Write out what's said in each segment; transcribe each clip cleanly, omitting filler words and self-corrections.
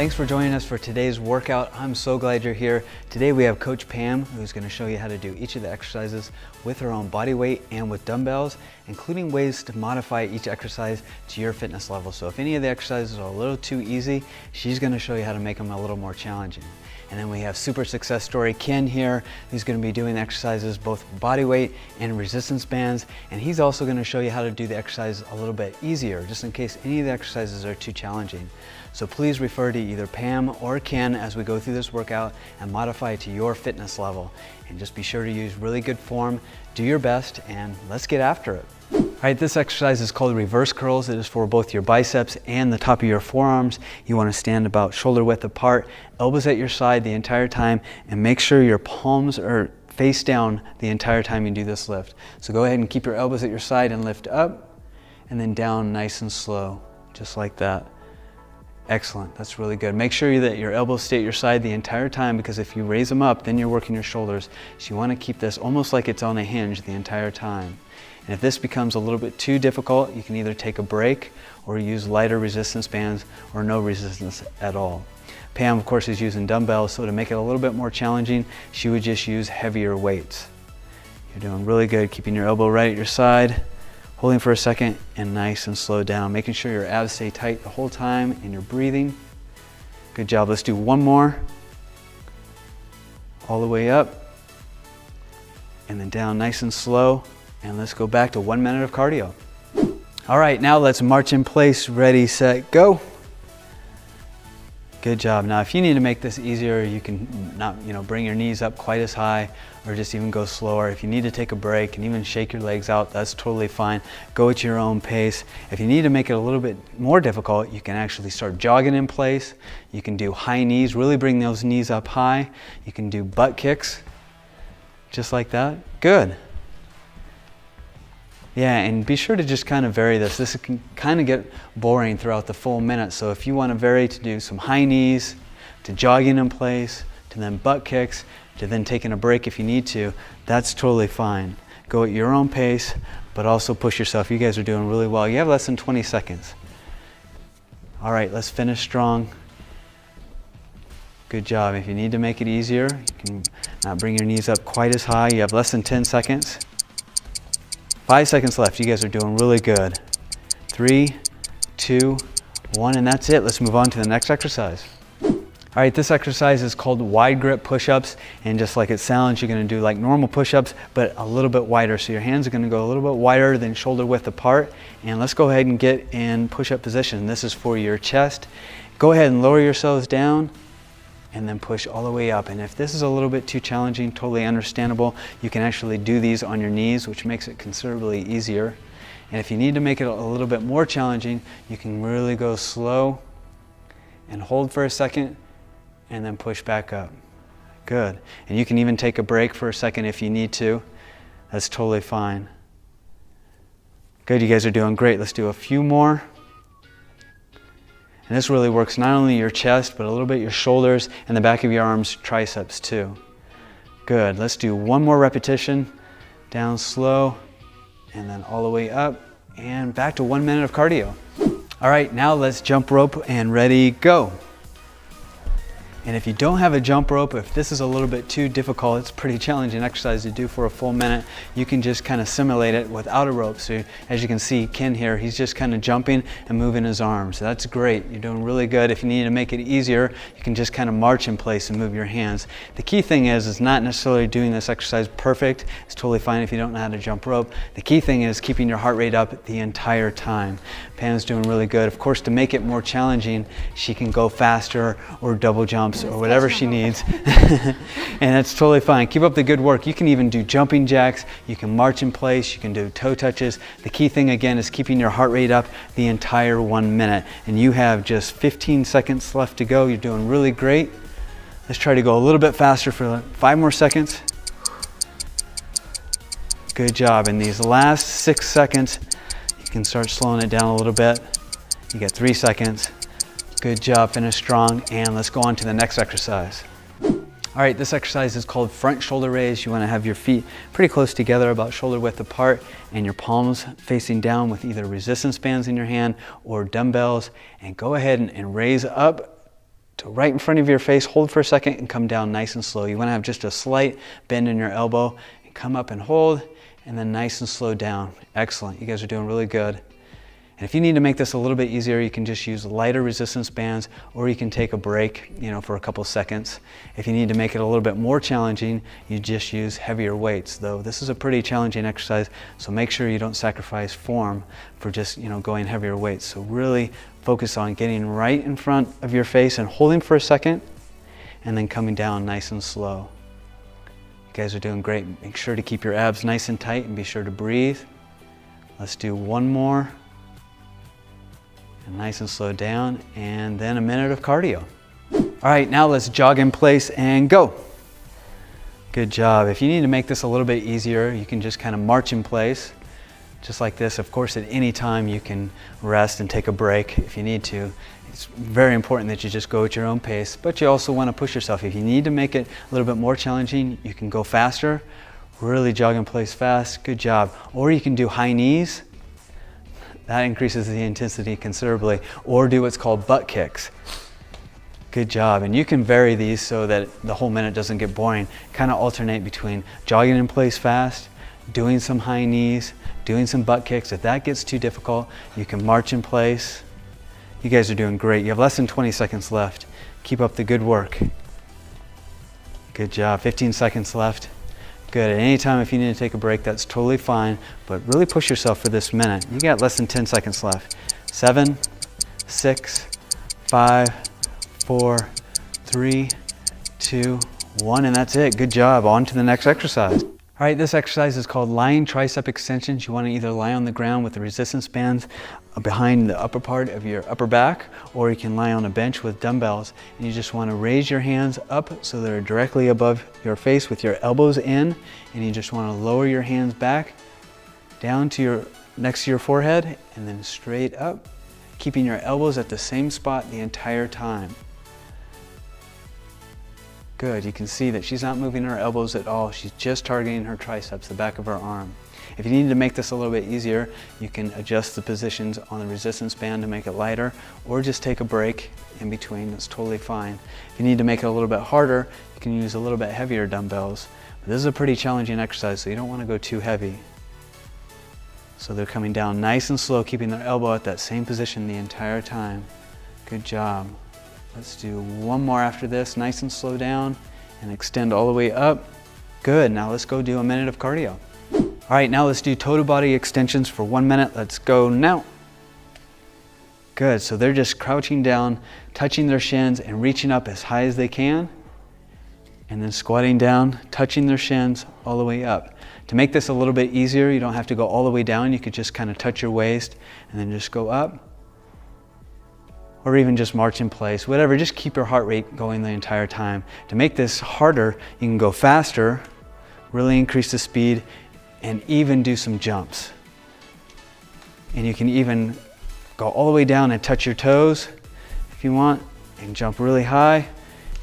Thanks for joining us for today's workout. I'm so glad you're here. Today we have Coach Pam, who's going to show you how to do each of the exercises with her own body weight and with dumbbells, including ways to modify each exercise to your fitness level. So if any of the exercises are a little too easy, she's going to show you how to make them a little more challenging. And then we have super success story Ken here, who's going to be doing exercises both body weight and resistance bands. And he's also going to show you how to do the exercise a little bit easier, just in case any of the exercises are too challenging. So please refer to either Pam or Ken as we go through this workout and modify it to your fitness level. And just be sure to use really good form, do your best, and let's get after it. All right, this exercise is called reverse curls. It is for both your biceps and the top of your forearms. You want to stand about shoulder width apart, elbows at your side the entire time, and make sure your palms are face down the entire time you do this lift. So go ahead and keep your elbows at your side and lift up, and then down nice and slow, just like that. Excellent, that's really good. Make sure that your elbows stay at your side the entire time, because if you raise them up, then you're working your shoulders. So you want to keep this almost like it's on a hinge the entire time. And if this becomes a little bit too difficult, you can either take a break or use lighter resistance bands or no resistance at all. Pam, of course, is using dumbbells, so to make it a little bit more challenging, she would just use heavier weights. You're doing really good, keeping your elbow right at your side, holding for a second, and nice and slow down, making sure your abs stay tight the whole time and you're breathing. Good job. Let's do one more. All the way up, and then down nice and slow. And let's go back to 1 minute of cardio. All right, now let's march in place. Ready, set, go. Good job. Now, if you need to make this easier, you can not, bring your knees up quite as high, or just even go slower. If you need to take a break and even shake your legs out, that's totally fine. Go at your own pace. If you need to make it a little bit more difficult, you can actually start jogging in place. You can do high knees, really bring those knees up high. You can do butt kicks, just like that. Good. Yeah, and be sure to just kind of vary this. This can kind of get boring throughout the full minute. So if you want to vary to do some high knees, to jogging in place, to then butt kicks, to then taking a break if you need to, that's totally fine. Go at your own pace, but also push yourself. You guys are doing really well. You have less than 20 seconds. All right, let's finish strong. Good job. If you need to make it easier, you can not bring your knees up quite as high. You have less than 10 seconds. 5 seconds left. You guys are doing really good. 3, 2, 1, and that's it. Let's move on to the next exercise. All right, this exercise is called wide grip push-ups, and just like it sounds, you're going to do like normal push-ups, but a little bit wider. So your hands are going to go a little bit wider than shoulder width apart. And let's go ahead and get in push-up position. This is for your chest. Go ahead and lower yourselves down, and then push all the way up. And if this is a little bit too challenging, totally understandable. You can actually do these on your knees, which makes it considerably easier. And if you need to make it a little bit more challenging, you can really go slow and hold for a second and then push back up. Good. And you can even take a break for a second if you need to. That's totally fine. Good, you guys are doing great. Let's do a few more. And this really works not only your chest, but a little bit your shoulders and the back of your arms, triceps too. Good, let's do one more repetition. Down slow, and then all the way up, and back to 1 minute of cardio. All right, now let's jump rope and ready, go. And if you don't have a jump rope, if this is a little bit too difficult, it's a pretty challenging exercise to do for a full minute, you can just kind of simulate it without a rope. So as you can see, Ken here, he's just kind of jumping and moving his arms. So that's great. You're doing really good. If you need to make it easier, you can just kind of march in place and move your hands. The key thing is not necessarily doing this exercise perfect. It's totally fine if you don't know how to jump rope. The key thing is keeping your heart rate up the entire time. Pam's doing really good. Of course, to make it more challenging, she can go faster or double jump or whatever she needs. And that's totally fine. Keep up the good work. You can even do jumping jacks. You can march in place. You can do toe touches. The key thing again is keeping your heart rate up the entire 1 minute. And you have just 15 seconds left to go. You're doing really great. Let's try to go a little bit faster for 5 more seconds. Good job. In these last 6 seconds, you can start slowing it down a little bit. You got 3 seconds. Good job, finish strong, and let's go on to the next exercise. All right, this exercise is called front shoulder raise. You want to have your feet pretty close together, about shoulder width apart, and your palms facing down with either resistance bands in your hand or dumbbells. And go ahead and raise up So right in front of your face, hold for a second and come down nice and slow. You want to have just a slight bend in your elbow and come up and hold, and then nice and slow down. Excellent. You guys are doing really good. And if you need to make this a little bit easier, you can just use lighter resistance bands, or you can take a break, for a couple seconds. If you need to make it a little bit more challenging, you just use heavier weights. Though this is a pretty challenging exercise, so make sure you don't sacrifice form for just, going heavier weights. So really focus on getting right in front of your face and holding for a second, and then coming down nice and slow. You guys are doing great. Make sure to keep your abs nice and tight and be sure to breathe. Let's do one more. And nice and slow down, and then a minute of cardio. All right, now let's jog in place and go. Good job. If you need to make this a little bit easier, you can just kind of march in place, just like this. Of course, at any time you can rest and take a break if you need to. It's very important that you just go at your own pace, but you also want to push yourself. If you need to make it a little bit more challenging, you can go faster, really jog in place fast. Good job. Or you can do high knees. That increases the intensity considerably. Or do what's called butt kicks. Good job. And you can vary these so that the whole minute doesn't get boring. Kind of alternate between jogging in place fast, doing some high knees, doing some butt kicks. If that gets too difficult, you can march in place. You guys are doing great. You have less than 20 seconds left. Keep up the good work. Good job. 15 seconds left. Good. At any time, if you need to take a break, that's totally fine, but really push yourself for this minute. You got less than 10 seconds left. 7, 6, 5, 4, 3, 2, 1, and that's it. Good job. On to the next exercise. All right, this exercise is called lying tricep extensions. You want to either lie on the ground with the resistance bands behind the upper part of your upper back, or you can lie on a bench with dumbbells, and you just want to raise your hands up so they're directly above your face with your elbows in, and you just want to lower your hands back down to next to your forehead and then straight up, keeping your elbows at the same spot the entire time. Good. You can see that she's not moving her elbows at all. She's just targeting her triceps, the back of her arm. If you need to make this a little bit easier, you can adjust the positions on the resistance band to make it lighter, or just take a break in between. That's totally fine. If you need to make it a little bit harder, you can use a little bit heavier dumbbells. But this is a pretty challenging exercise, so you don't want to go too heavy. So they're coming down nice and slow, keeping their elbow at that same position the entire time. Good job. Let's do one more after this, nice and slow down, and extend all the way up. Good, now let's go do a minute of cardio. All right, now let's do total body extensions for 1 minute. Let's go now. Good, so they're just crouching down, touching their shins and reaching up as high as they can, and then squatting down, touching their shins all the way up. To make this a little bit easier, you don't have to go all the way down. You could just kind of touch your waist and then just go up. Or even just march in place, whatever, just keep your heart rate going the entire time. To make this harder, you can go faster, really increase the speed, and even do some jumps. And you can even go all the way down and touch your toes if you want, and jump really high,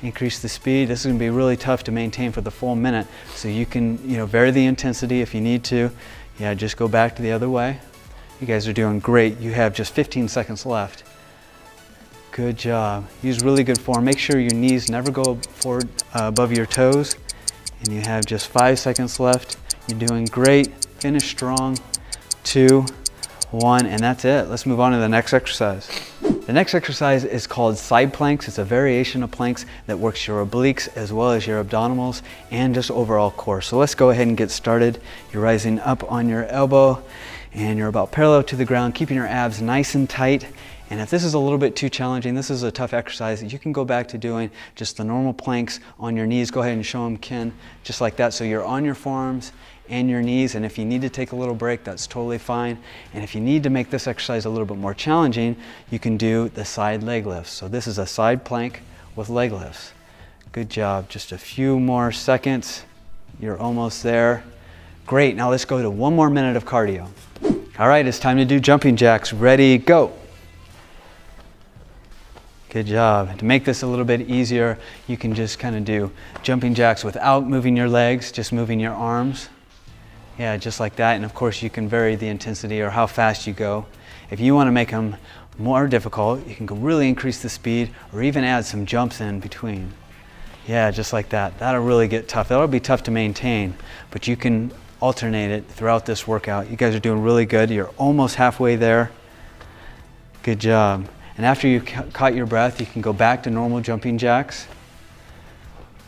increase the speed. This is gonna be really tough to maintain for the full minute, so you can vary the intensity if you need to. Yeah, just go back to the other way. You guys are doing great. You have just 15 seconds left. Good job. Use really good form. Make sure your knees never go forward above your toes. And you have just 5 seconds left. You're doing great. Finish strong. 2, 1, and that's it. Let's move on to the next exercise. The next exercise is called side planks. It's a variation of planks that works your obliques as well as your abdominals and just overall core. So let's go ahead and get started. You're rising up on your elbow and you're about parallel to the ground, keeping your abs nice and tight. And if this is a little bit too challenging, this is a tough exercise, you can go back to doing just the normal planks on your knees. Go ahead and show them, Ken, just like that. So you're on your forearms and your knees, and if you need to take a little break, that's totally fine. And if you need to make this exercise a little bit more challenging, you can do the side leg lifts. So this is a side plank with leg lifts. Good job. Just a few more seconds. You're almost there. Great. Now let's go to 1 more minute of cardio. All right, it's time to do jumping jacks. Ready, go. Good job. To make this a little bit easier, you can just kind of do jumping jacks without moving your legs, just moving your arms. Yeah, just like that. And of course, you can vary the intensity or how fast you go. If you want to make them more difficult. You can really increase the speed or even add some jumps in between. Yeah, just like that. That'll really get tough. That'll be tough to maintain, but you can alternate it throughout this workout. You guys are doing really good. You're almost halfway there. Good job. And after you caught your breath, you can go back to normal jumping jacks.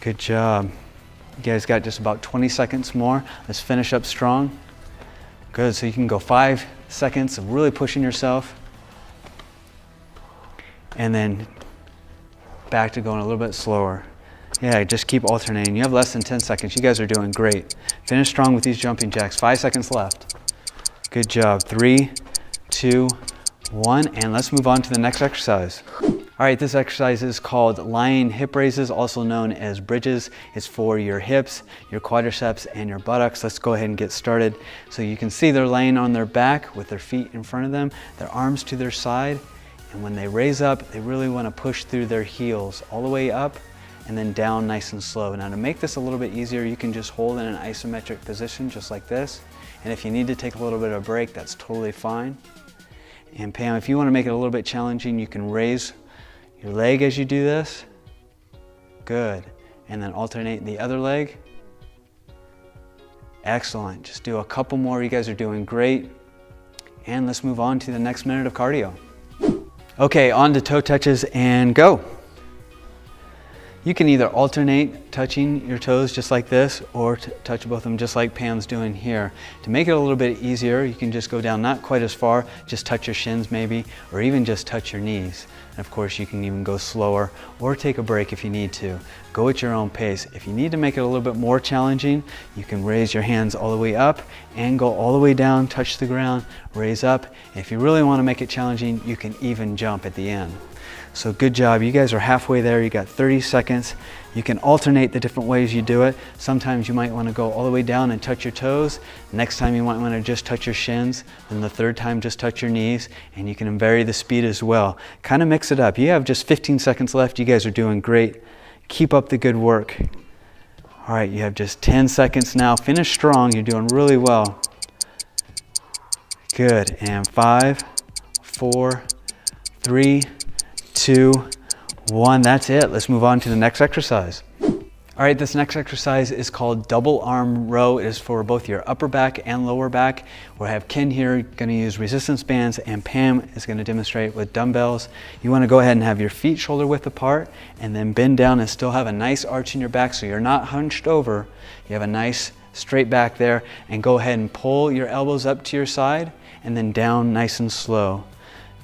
Good job. You guys got just about 20 seconds more. Let's finish up strong. Good, so you can go 5 seconds of really pushing yourself. And then back to going a little bit slower. Yeah, just keep alternating. You have less than 10 seconds. You guys are doing great. Finish strong with these jumping jacks. 5 seconds left. Good job. 3, 2, 1, and let's move on to the next exercise. All right, this exercise is called lying hip raises, also known as bridges. It's for your hips, your quadriceps, and your buttocks. Let's go ahead and get started. So you can see they're laying on their back with their feet in front of them, their arms to their side, and when they raise up, they really want to push through their heels all the way up and then down nice and slow. Now to make this a little bit easier, you can just hold in an isometric position just like this. And if you need to take a little bit of a break, that's totally fine. And Pam, if you want to make it a little bit challenging, you can raise your leg as you do this. Good. And then alternate the other leg. Excellent. Just do a couple more. You guys are doing great. And let's move on to the next minute of cardio. Okay, on to toe touches and go. You can either alternate touching your toes just like this or touch both of them just like Pam's doing here. To make it a little bit easier, you can just go down not quite as far, just touch your shins maybe, or even just touch your knees. And of course you can even go slower or take a break if you need to. Go at your own pace. If you need to make it a little bit more challenging, you can raise your hands all the way up and go all the way down, touch the ground, raise up. And if you really want to make it challenging, you can even jump at the end. So good job, you guys are halfway there. You got 30 seconds. You can alternate the different ways you do it. Sometimes you might want to go all the way down and touch your toes. Next time you might want to just touch your shins. And the third time just touch your knees. And you can vary the speed as well. Kind of mix it up. You have just 15 seconds left. You guys are doing great. Keep up the good work. All right, you have just 10 seconds now. Finish strong, you're doing really well. Good, and 5, 4, 3, 2, 1, that's it. Let's move on to the next exercise. All right, this next exercise is called double arm row. It is for both your upper back and lower back. We'll have Ken here going to use resistance bands and Pam is going to demonstrate with dumbbells. You want to go ahead and have your feet shoulder width apart and then bend down and still have a nice arch in your back so you're not hunched over. You have a nice straight back there, and go ahead and pull your elbows up to your side and then down nice and slow.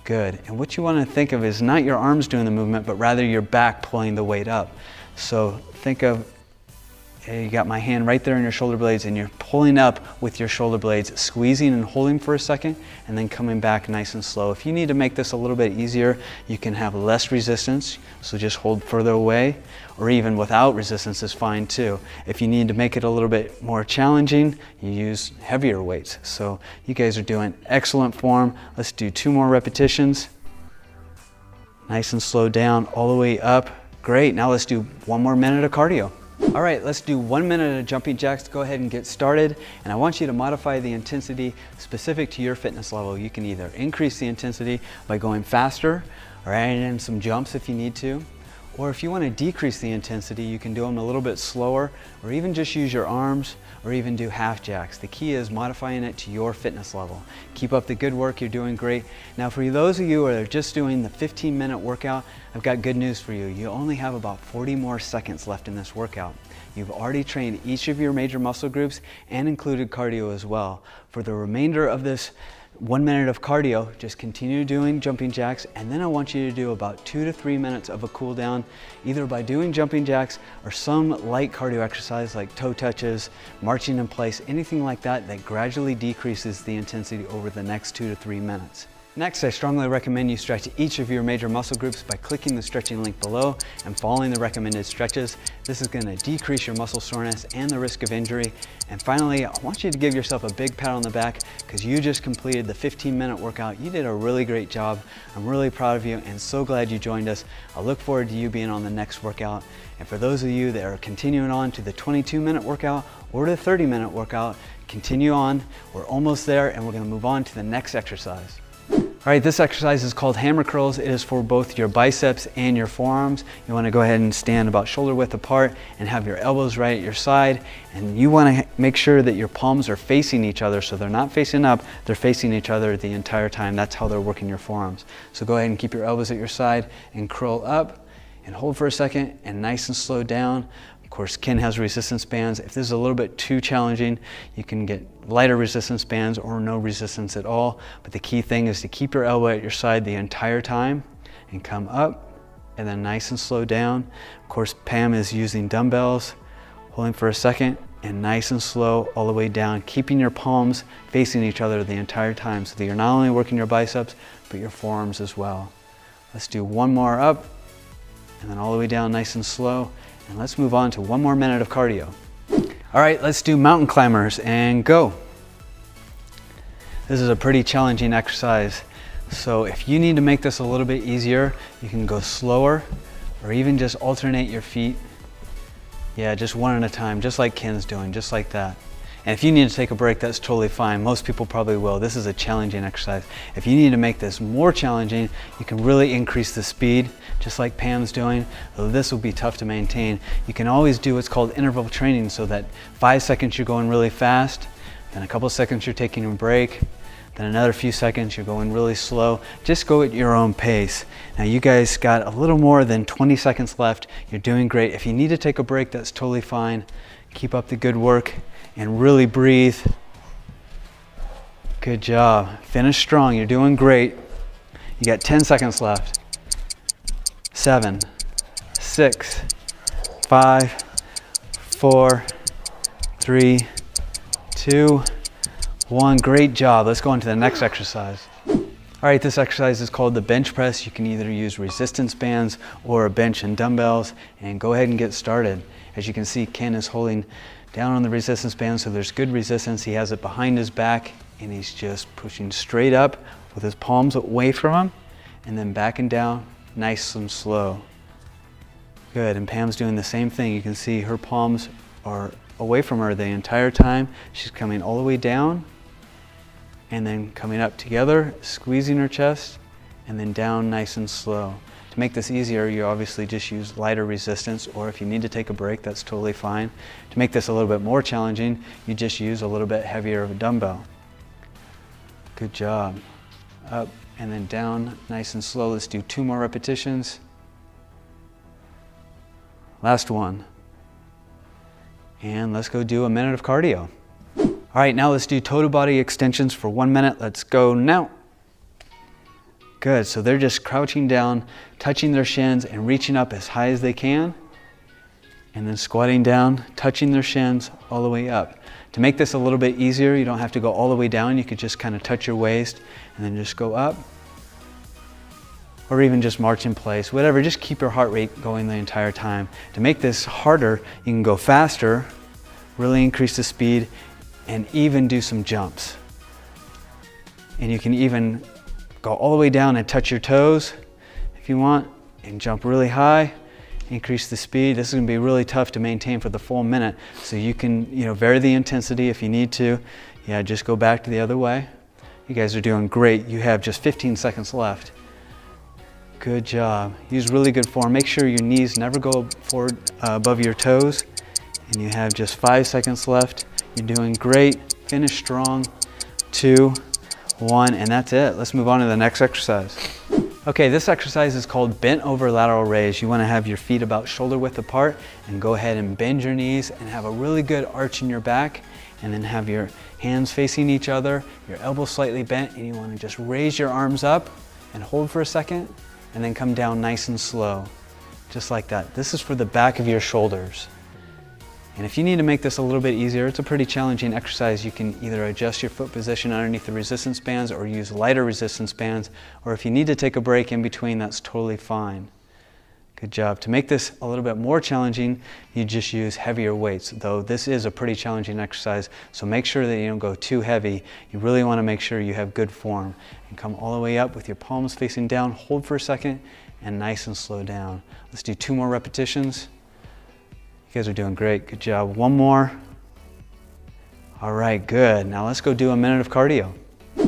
Good. And what you want to think of is not your arms doing the movement, but rather your back pulling the weight up. So think of, you got my hand right there in your shoulder blades and you're pulling up with your shoulder blades, squeezing and holding for a second and then coming back nice and slow. If you need to make this a little bit easier, you can have less resistance, so just hold further away, or even without resistance is fine too. If you need to make it a little bit more challenging, you use heavier weights. So you guys are doing excellent form. Let's do 2 more repetitions. Nice and slow down all the way up. Great, now let's do 1 more minute of cardio. All right, let's do 1 minute of jumping jacks. Go ahead and get started. And I want you to modify the intensity specific to your fitness level. You can either increase the intensity by going faster or adding in some jumps if you need to. Or if you want to decrease the intensity, you can do them a little bit slower, or even just use your arms, or even do half jacks. The key is modifying it to your fitness level. Keep up the good work, you're doing great. Now for those of you who are just doing the 15-minute workout, I've got good news for you. You only have about 40 more seconds left in this workout. You've already trained each of your major muscle groups and included cardio as well. For the remainder of this 1 minute of cardio, just continue doing jumping jacks, and then I want you to do about 2 to 3 minutes of a cool down, either by doing jumping jacks or some light cardio exercise like toe touches, marching in place, anything like that that gradually decreases the intensity over the next 2 to 3 minutes. Next, I strongly recommend you stretch each of your major muscle groups by clicking the stretching link below and following the recommended stretches. This is going to decrease your muscle soreness and the risk of injury. And finally, I want you to give yourself a big pat on the back because you just completed the 15-minute workout. You did a really great job. I'm really proud of you and so glad you joined us. I look forward to you being on the next workout. And for those of you that are continuing on to the 22-minute workout or the 30-minute workout, continue on. We're almost there and we're going to move on to the next exercise. All right, this exercise is called hammer curls. It is for both your biceps and your forearms. You want to go ahead and stand about shoulder width apart and have your elbows right at your side. And you want to make sure that your palms are facing each other, so they're not facing up, they're facing each other the entire time. That's how they're working your forearms. So go ahead and keep your elbows at your side and curl up and hold for a second and nice and slow down. Of course, Ken has resistance bands. If this is a little bit too challenging, you can get lighter resistance bands or no resistance at all. But the key thing is to keep your elbow at your side the entire time and come up and then nice and slow down. Of course, Pam is using dumbbells, holding for a second and nice and slow all the way down, keeping your palms facing each other the entire time so that you're not only working your biceps, but your forearms as well. Let's do one more up and then all the way down nice and slow. And let's move on to one more minute of cardio. All right, let's do mountain climbers and go. This is a pretty challenging exercise. So if you need to make this a little bit easier, you can go slower or even just alternate your feet. Yeah, just one at a time, just like Ken's doing, just like that. And if you need to take a break, that's totally fine. Most people probably will. This is a challenging exercise. If you need to make this more challenging, you can really increase the speed, just like Pam's doing. Though this will be tough to maintain. You can always do what's called interval training, so that 5 seconds you're going really fast, then a couple seconds you're taking a break, then another few seconds you're going really slow. Just go at your own pace. Now you guys got a little more than 20 seconds left. You're doing great. If you need to take a break, that's totally fine. Keep up the good work and really breathe. Good job. Finish strong. You're doing great. You got 10 seconds left. 7, 6, 5, 4, 3, 2, 1. Great job. Let's go on to the next exercise. All right, this exercise is called the bench press. You can either use resistance bands or a bench and dumbbells, and go ahead and get started. As you can see, Ken is holding down on the resistance band, so there's good resistance. He has it behind his back, and he's just pushing straight up with his palms away from him, and then backing down nice and slow. Good, and Pam's doing the same thing. You can see her palms are away from her the entire time. She's coming all the way down, and then coming up together, squeezing her chest, and then down nice and slow. To make this easier, you obviously just use lighter resistance, or if you need to take a break, that's totally fine. To make this a little bit more challenging, you just use a little bit heavier of a dumbbell. Good job. Up and then down, nice and slow. Let's do 2 more repetitions. Last one. And let's go do a minute of cardio. All right, now let's do total body extensions for 1 minute. Let's go now. Good, so they're just crouching down, touching their shins and reaching up as high as they can, and then squatting down, touching their shins all the way up. To make this a little bit easier, you don't have to go all the way down. You could just kind of touch your waist and then just go up, or even just march in place, whatever. Just keep your heart rate going the entire time. To make this harder, you can go faster, really increase the speed, and even do some jumps. And you can even go all the way down and touch your toes if you want, and jump really high, increase the speed. This is going to be really tough to maintain for the full minute, so you can vary the intensity if you need to. Yeah, just go back to the other way. You guys are doing great. You have just 15 seconds left. Good job. Use really good form. Make sure your knees never go forward above your toes, and you have just 5 seconds left. You're doing great. Finish strong. 2, 1, and that's it. Let's move on to the next exercise. Okay, this exercise is called bent over lateral raise. You want to have your feet about shoulder width apart, and go ahead and bend your knees and have a really good arch in your back, and then have your hands facing each other, your elbows slightly bent, and you want to just raise your arms up and hold for a second, and then come down nice and slow, just like that. This is for the back of your shoulders. And if you need to make this a little bit easier, it's a pretty challenging exercise. You can either adjust your foot position underneath the resistance bands or use lighter resistance bands, or if you need to take a break in between, that's totally fine. Good job. To make this a little bit more challenging, you just use heavier weights, though this is a pretty challenging exercise, so make sure that you don't go too heavy. You really want to make sure you have good form. And come all the way up with your palms facing down, hold for a second, and nice and slow down. Let's do 2 more repetitions. You guys are doing great. Good job. 1 more. All right, good. Now let's go do a minute of cardio.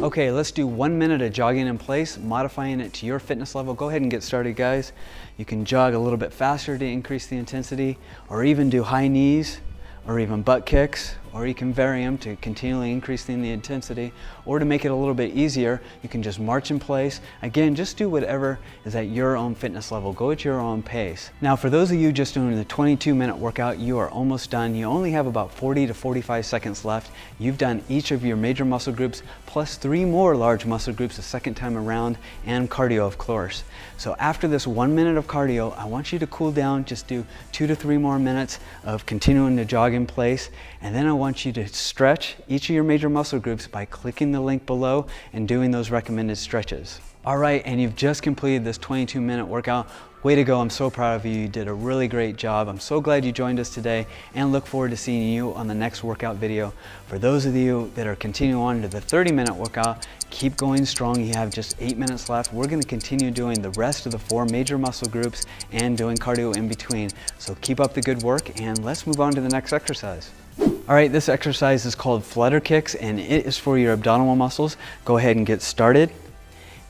Okay, let's do 1 minute of jogging in place, modifying it to your fitness level. Go ahead and get started, guys. You can jog a little bit faster to increase the intensity, or even do high knees, or even butt kicks, or you can vary them to continually increasing the intensity, or to make it a little bit easier, you can just march in place. Again, just do whatever is at your own fitness level. Go at your own pace. Now, for those of you just doing the 22-minute workout, you are almost done. You only have about 40 to 45 seconds left. You've done each of your major muscle groups, plus 3 more large muscle groups the second time around, and cardio, of course. So after this 1 minute of cardio, I want you to cool down, just do 2 to 3 more minutes of continuing to jog in place, and then I want you to stretch each of your major muscle groups by clicking the link below and doing those recommended stretches. All right, and you've just completed this 22-minute workout. Way to go, I'm so proud of you. You did a really great job. I'm so glad you joined us today and look forward to seeing you on the next workout video. For those of you that are continuing on to the 30-minute workout, keep going strong. You have just 8 minutes left. We're going to continue doing the rest of the 4 major muscle groups and doing cardio in between. So keep up the good work and let's move on to the next exercise. All right, this exercise is called FITera kicks and it is for your abdominal muscles. Go ahead and get started.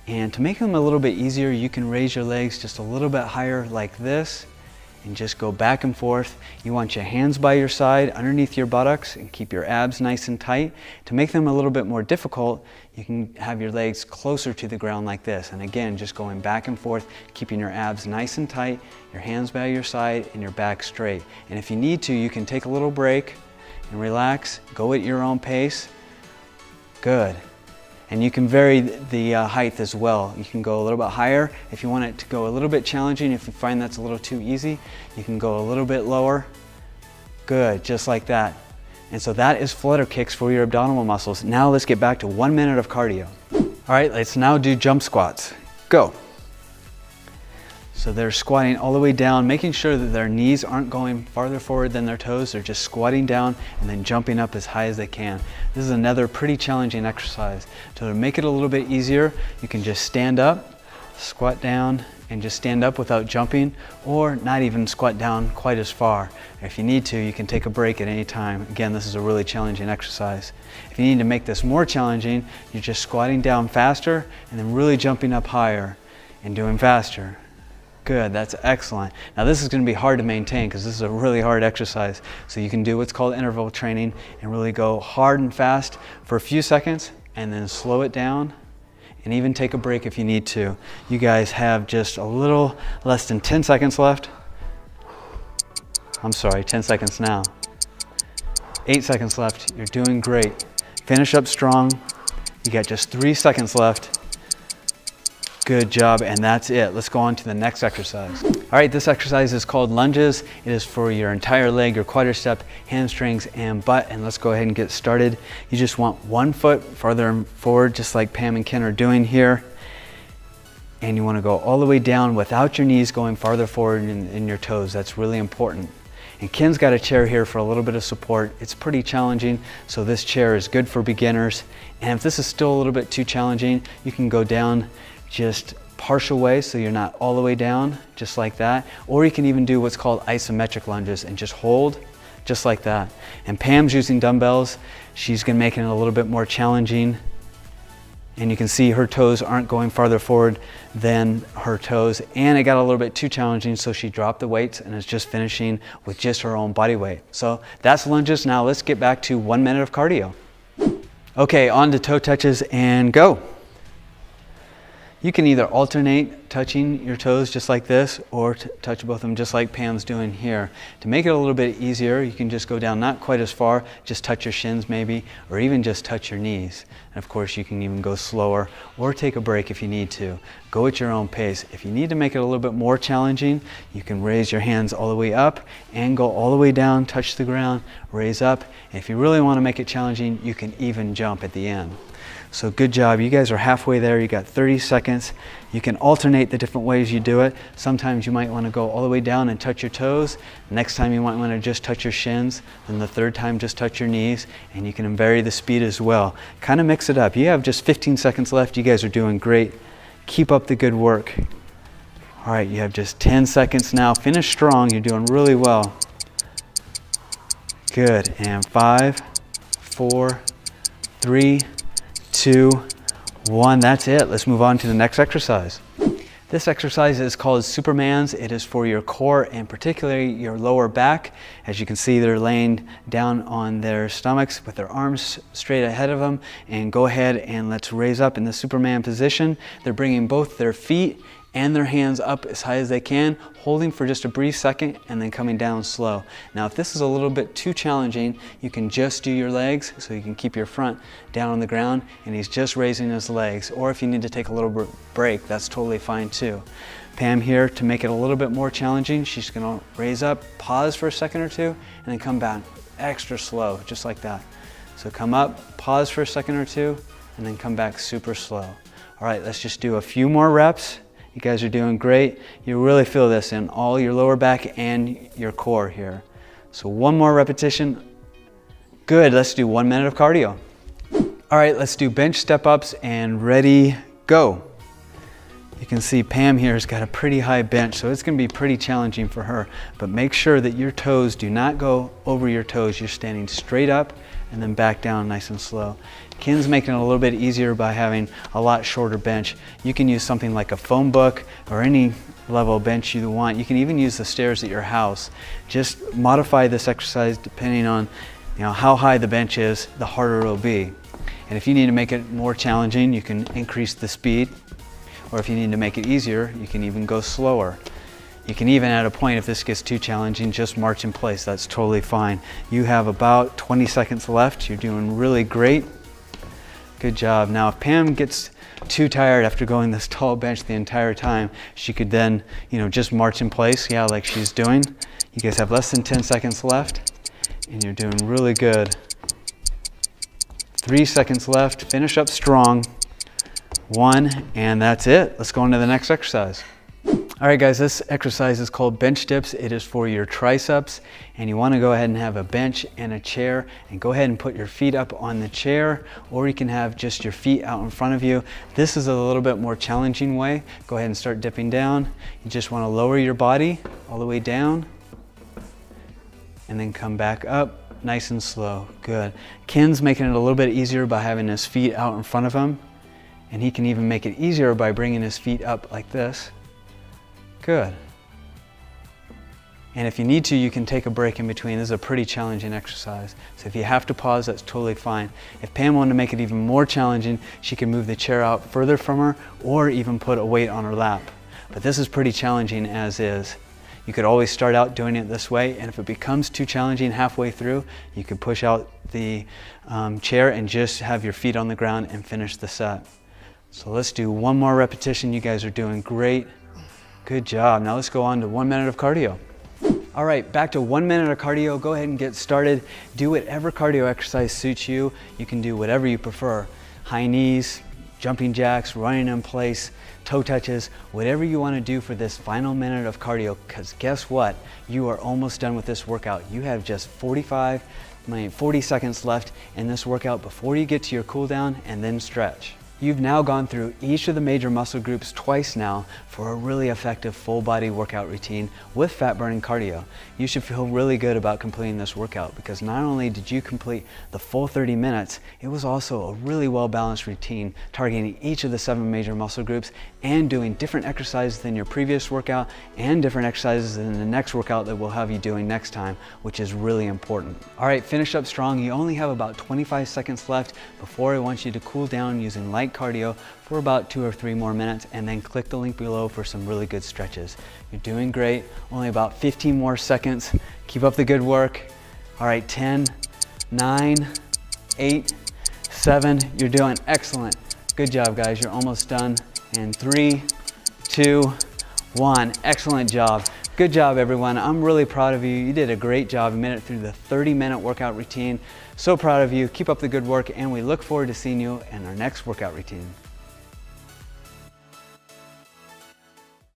And to make them a little bit easier, you can raise your legs just a little bit higher like this and just go back and forth. You want your hands by your side underneath your buttocks and keep your abs nice and tight. To make them a little bit more difficult, you can have your legs closer to the ground like this. And again, just going back and forth, keeping your abs nice and tight, your hands by your side and your back straight. And if you need to, you can take a little break and relax, go at your own pace. Good. And you can vary the height as well. You can go a little bit higher if you want it to go a little bit challenging. If you find that's a little too easy, you can go a little bit lower. Good, just like that. And so that is FITera kicks for your abdominal muscles. Now let's get back to 1 minute of cardio. All right, let's now do jump squats. Go. So they're squatting all the way down, making sure that their knees aren't going farther forward than their toes. They're just squatting down and then jumping up as high as they can. This is another pretty challenging exercise. So to make it a little bit easier, you can just stand up, squat down, and just stand up without jumping, or not even squat down quite as far. If you need to, you can take a break at any time. Again, this is a really challenging exercise. If you need to make this more challenging, you're just squatting down faster and then really jumping up higher and doing faster. Good, that's excellent. Now this is going to be hard to maintain because this is a really hard exercise. So you can do what's called interval training and really go hard and fast for a few seconds and then slow it down and even take a break if you need to. You guys have just a little less than 10 seconds left. I'm sorry, 10 seconds now. 8 seconds left. You're doing great. Finish up strong. You got just 3 seconds left. Good job, and that's it. Let's go on to the next exercise. All right, this exercise is called lunges. It is for your entire leg, your quadricep, hamstrings, and butt. And let's go ahead and get started. You just want 1 foot farther forward, just like Pam and Ken are doing here. And you want to go all the way down without your knees going farther forward in your toes. That's really important. And Ken's got a chair here for a little bit of support. It's pretty challenging, so this chair is good for beginners. And if this is still a little bit too challenging, you can go down just partial way, so you're not all the way down, just like that. Or you can even do what's called isometric lunges and just hold, just like that. And Pam's using dumbbells. She's gonna make it a little bit more challenging. And you can see her toes aren't going farther forward than her toes. And it got a little bit too challenging, so she dropped the weights and is just finishing with just her own body weight. So that's lunges. Now let's get back to 1 minute of cardio. Okay, on to toe touches and go. You can either alternate touching your toes just like this, or touch both of them just like Pam's doing here. To make it a little bit easier, you can just go down not quite as far, just touch your shins maybe, or even just touch your knees. And of course you can even go slower or take a break if you need to. Go at your own pace. If you need to make it a little bit more challenging, you can raise your hands all the way up and go all the way down, touch the ground, raise up. And if you really want to make it challenging, you can even jump at the end. So good job. You guys are halfway there. You got 30 seconds. You can alternate the different ways you do it. Sometimes you might want to go all the way down and touch your toes. Next time you might want to just touch your shins. Then the third time just touch your knees. And you can vary the speed as well. Kind of mix it up. You have just 15 seconds left. You guys are doing great. Keep up the good work. All right, you have just 10 seconds now. Finish strong. You're doing really well. Good. And 5, 4, 3, 2, 1, that's it. Let's move on to the next exercise. This exercise is called Superman's. It is for your core and particularly your lower back. As you can see, they're laying down on their stomachs with their arms straight ahead of them. And go ahead and let's raise up in the Superman position. They're bringing both their feet and their hands up as high as they can, holding for just a brief second and then coming down slow. Now, if this is a little bit too challenging, you can just do your legs, so you can keep your front down on the ground and he's just raising his legs. Or if you need to take a little break, that's totally fine too. Pam here, to make it a little bit more challenging, she's gonna raise up, pause for a second or two, and then come back extra slow, just like that. So come up, pause for a second or two, and then come back super slow. All right, let's just do a few more reps. You guys are doing great. You really feel this in all your lower back and your core here. So one more repetition. Good, let's do 1 minute of cardio. All right, let's do bench step-ups and ready, go. You can see Pam here has got a pretty high bench, so it's gonna be pretty challenging for her. But make sure that your toes do not go over your toes. You're standing straight up and then back down nice and slow. Ken's making it a little bit easier by having a lot shorter bench. You can use something like a phone book or any level of bench you want. You can even use the stairs at your house. Just modify this exercise depending on how high the bench is, the harder it will be. And if you need to make it more challenging, you can increase the speed. Or if you need to make it easier, you can even go slower. You can even, at a point, if this gets too challenging, just march in place. That's totally fine. You have about 20 seconds left. You're doing really great. Good job. Now, if Pam gets too tired after going this tall bench the entire time, she could then, just march in place, yeah, like she's doing. You guys have less than 10 seconds left, and you're doing really good. 3 seconds left. Finish up strong. 1, and that's it. Let's go on to the next exercise. All right, guys, this exercise is called bench dips. It is for your triceps, and you want to go ahead and have a bench and a chair, and go ahead and put your feet up on the chair, or you can have just your feet out in front of you. This is a little bit more challenging way. Go ahead and start dipping down. You just want to lower your body all the way down, and then come back up nice and slow. Good. Ken's making it a little bit easier by having his feet out in front of him, and he can even make it easier by bringing his feet up like this. Good. And if you need to, you can take a break in between. This is a pretty challenging exercise. So if you have to pause, that's totally fine. If Pam wanted to make it even more challenging, she can move the chair out further from her or even put a weight on her lap. But this is pretty challenging as is. You could always start out doing it this way, and if it becomes too challenging halfway through, you could push out the chair and just have your feet on the ground and finish the set. So let's do one more repetition. You guys are doing great. Good job. Now let's go on to 1 minute of cardio. All right, back to 1 minute of cardio. Go ahead and get started. Do whatever cardio exercise suits you. You can do whatever you prefer. High knees, jumping jacks, running in place, toe touches, whatever you want to do for this final minute of cardio, because guess what? You are almost done with this workout. You have just 40 seconds left in this workout before you get to your cool down and then stretch. You've now gone through each of the major muscle groups twice now for a really effective full body workout routine with fat burning cardio. You should feel really good about completing this workout because not only did you complete the full 30 minutes, it was also a really well balanced routine targeting each of the 7 major muscle groups and doing different exercises than your previous workout and different exercises in the next workout that we'll have you doing next time, which is really important. All right, finish up strong. You only have about 25 seconds left before I want you to cool down using light cardio for about 2 or 3 more minutes, and then click the link below for some really good stretches. You're doing great. Only about 15 more seconds. Keep up the good work. All right, 10, 9, 8, 7. You're doing excellent. Good job, guys. You're almost done. And 3, 2, 1. Excellent job. Good job, everyone. I'm really proud of you. You did a great job. You made it through the 30-minute workout routine. So proud of you. Keep up the good work, and we look forward to seeing you in our next workout routine.